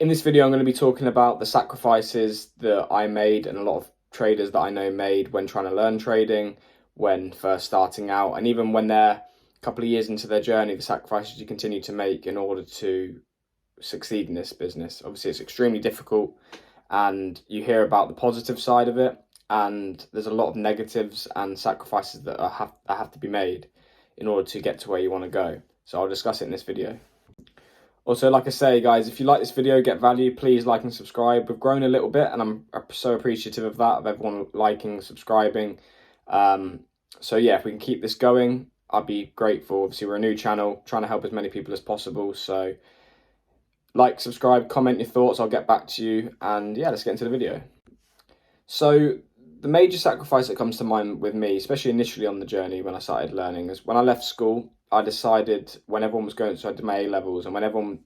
In this video, I'm going to be talking about the sacrifices that I made and a lot of traders that I know made when trying to learn trading, when first starting out, and even when they're a couple of years into their journey, the sacrifices you continue to make in order to succeed in this business. Obviously, it's extremely difficult, and you hear about the positive side of it, and there's a lot of negatives and sacrifices that have to be made in order to get to where you want to go. So I'll discuss it in this video. Also, like I say, guys, if you like this video, get value, please like and subscribe. We've grown a little bit, and I'm so appreciative of that, of everyone liking, subscribing. So yeah, if we can keep this going, I'd be grateful. Obviously, we're a new channel, trying to help as many people as possible. So like, subscribe, comment your thoughts, I'll get back to you. And yeah, let's get into the video. So the major sacrifice that comes to mind with me, especially initially on the journey when I started learning, is when I left school. I decided, when everyone was going, so I did my A levels, and when everyone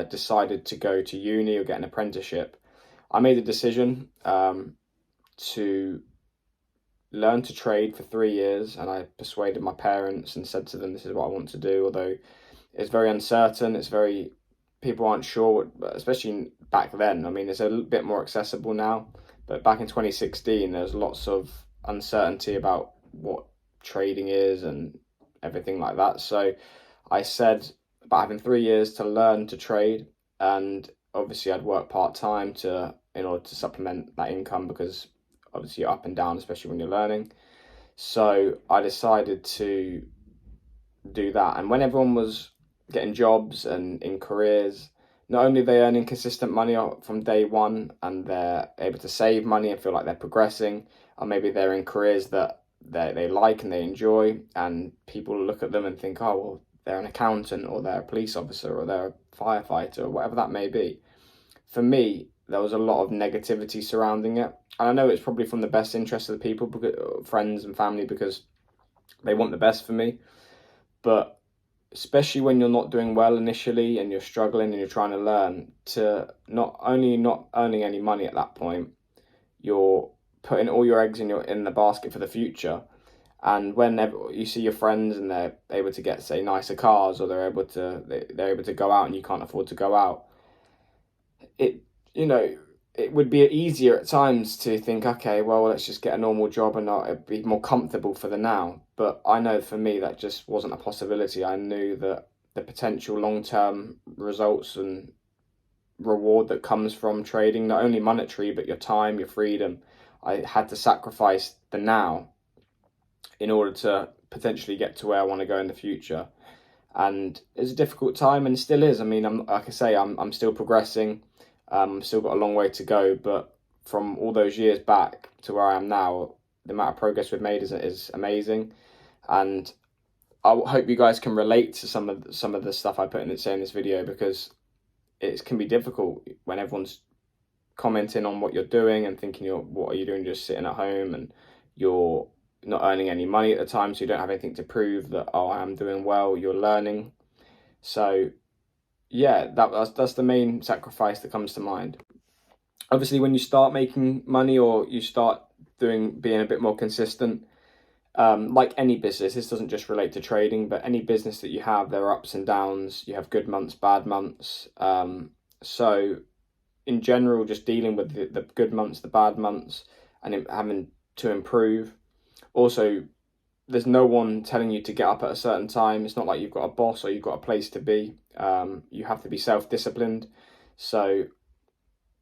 decided to go to uni or get an apprenticeship, I made a decision to learn to trade for 3 years, and I persuaded my parents and said to them, this is what I want to do, although it's very uncertain, people aren't sure, especially back then. I mean, it's a little bit more accessible now, but back in 2016, there's lots of uncertainty about what trading is and everything like that. So I said about having 3 years to learn to trade, and obviously I'd work part-time in order to supplement that income, because obviously you're up and down, especially when you're learning. So I decided to do that, and when everyone was getting jobs and in careers, not only are they earning consistent money from day one, and they're able to save money and feel like they're progressing, or maybe they're in careers that they like and they enjoy, and people look at them and think, oh, well, they're an accountant, or they're a police officer, or they're a firefighter, or whatever that may be. For me, there was a lot of negativity surrounding it. And I know it's probably from the best interest of the people, friends and family, because they want the best for me. But especially when you're not doing well initially and you're struggling and you're trying to learn, to not only not earning any money at that point, you're putting all your eggs in the basket for the future. And whenever you see your friends and they're able to get, say, nicer cars, or they're able to go out and you can't afford to go out, it would be easier at times to think, okay, well, let's just get a normal job and it'd be more comfortable for the now. But I know for me that just wasn't a possibility. I knew that the potential long-term results and reward that comes from trading, not only monetary, but your time, your freedom, I had to sacrifice the now in order to potentially get to where I want to go in the future. And it's a difficult time, and still is. I mean, I'm still progressing. Still got a long way to go, but from all those years back to where I am now, the amount of progress we've made is amazing. And I hope you guys can relate to some of the stuff I put in this video, because it can be difficult when everyone's commenting on what you're doing and thinking, what are you doing, just sitting at home, and you're not earning any money at the time, so you don't have anything to prove that, oh, I am doing well. You're learning. So yeah, that's the main sacrifice that comes to mind. Obviously, when you start making money, or you start being a bit more consistent, like any business, this doesn't just relate to trading, but any business that you have, there are ups and downs. You have good months, bad months. So in general, just dealing with the good months, the bad months, and having to improve. Also, there's no one telling you to get up at a certain time. It's not like you've got a boss or you've got a place to be. You have to be self-disciplined. So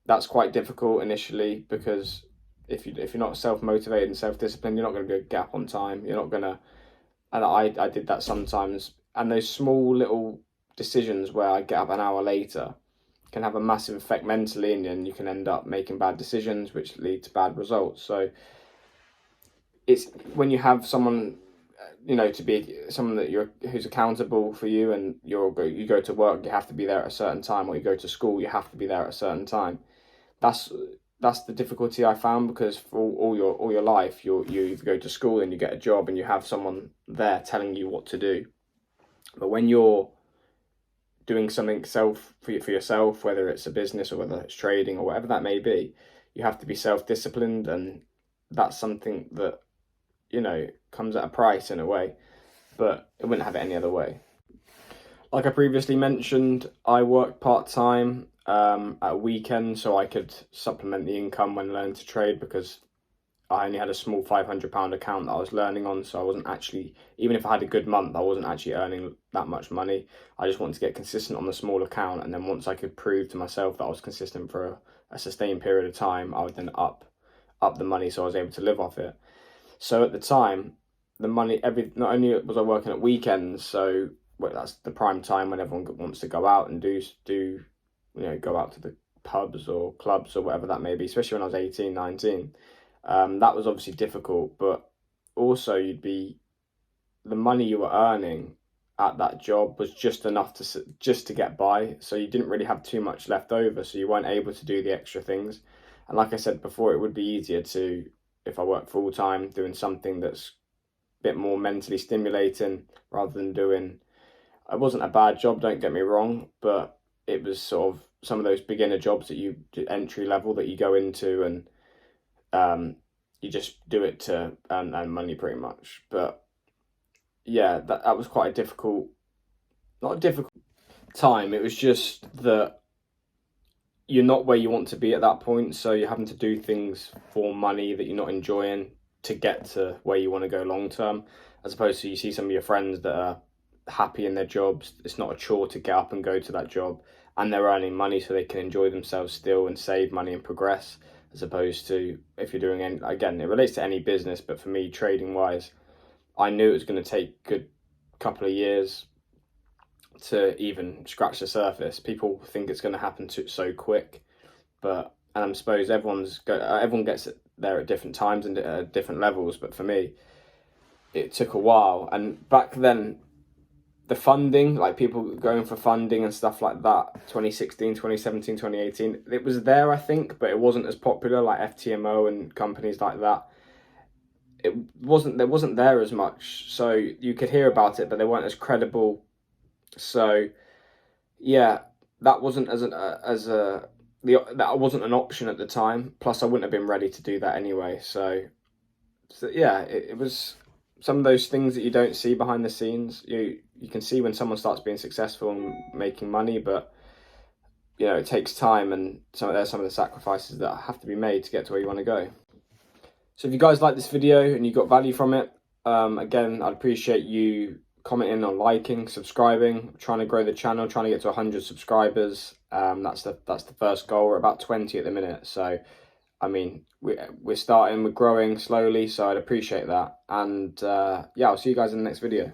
that's quite difficult initially, because if you're not self-motivated and self-disciplined, you're not going to get up on time. You're not going to, and I did that sometimes. And those small little decisions where I get up an hour later can have a massive effect mentally, and you can end up making bad decisions, which lead to bad results. So it's when you have someone, to be someone who's accountable for you, and you go to work, you have to be there at a certain time, or you go to school, you have to be there at a certain time. That's the difficulty I found, because for all your life, you either go to school and you get a job and you have someone there telling you what to do. But when you're doing something for yourself, whether it's a business or whether it's trading or whatever that may be, you have to be self-disciplined, and that's something that comes at a price in a way, but it wouldn't have it any other way. Like I previously mentioned, I worked part-time at a weekend so I could supplement the income when learning to trade, because I only had a small £500 account that I was learning on, so I wasn't actually, even if I had a good month, I wasn't actually earning that much money. I just wanted to get consistent on the small account, and then once I could prove to myself that I was consistent for a sustained period of time, I would then up the money so I was able to live off it. So at the time, the money, not only was I working at weekends, so that's the prime time when everyone wants to go out and go out to the pubs or clubs or whatever that may be, especially when I was 18, 19. That was obviously difficult, but also the money you were earning at that job was just enough to get by. So you didn't really have too much left over, so you weren't able to do the extra things. And like I said before, it would be easier to, if I work full time, doing something that's a bit more mentally stimulating rather than doing. It wasn't a bad job, don't get me wrong, but it was sort of some of those beginner jobs that you entry level that you go into, and you just do it to earn money pretty much. But yeah, that was quite a not a difficult time. It was just that you're not where you want to be at that point, so you're having to do things for money that you're not enjoying to get to where you want to go long term, as opposed to you see some of your friends that are happy in their jobs. It's not a chore to get up and go to that job, and they're earning money so they can enjoy themselves still and save money and progress, as opposed to if you're doing any, again, it relates to any business, but for me, trading wise, I knew it was going to take a good couple of years to even scratch the surface. People think it's going to happen so quick, and I suppose everyone gets it there at different times and at different levels, but for me, it took a while. And back then, the funding, like people going for funding and stuff like that, 2016, 2017, 2018, it was there, I think, but it wasn't as popular, like FTMO and companies like that. There wasn't there as much, so you could hear about it, but they weren't as credible. So yeah, that wasn't that wasn't an option at the time. Plus, I wouldn't have been ready to do that anyway. So yeah, it was some of those things that you don't see behind the scenes. You can see when someone starts being successful and making money, but it takes time, and there's some of the sacrifices that have to be made to get to where you want to go. So if you guys like this video and you got value from it, again, I'd appreciate you commenting or liking, subscribing. I'm trying to grow the channel, trying to get to 100 subscribers. That's the first goal. We're about 20 at the minute, so I mean we're growing slowly, so I'd appreciate that. And yeah, I'll see you guys in the next video.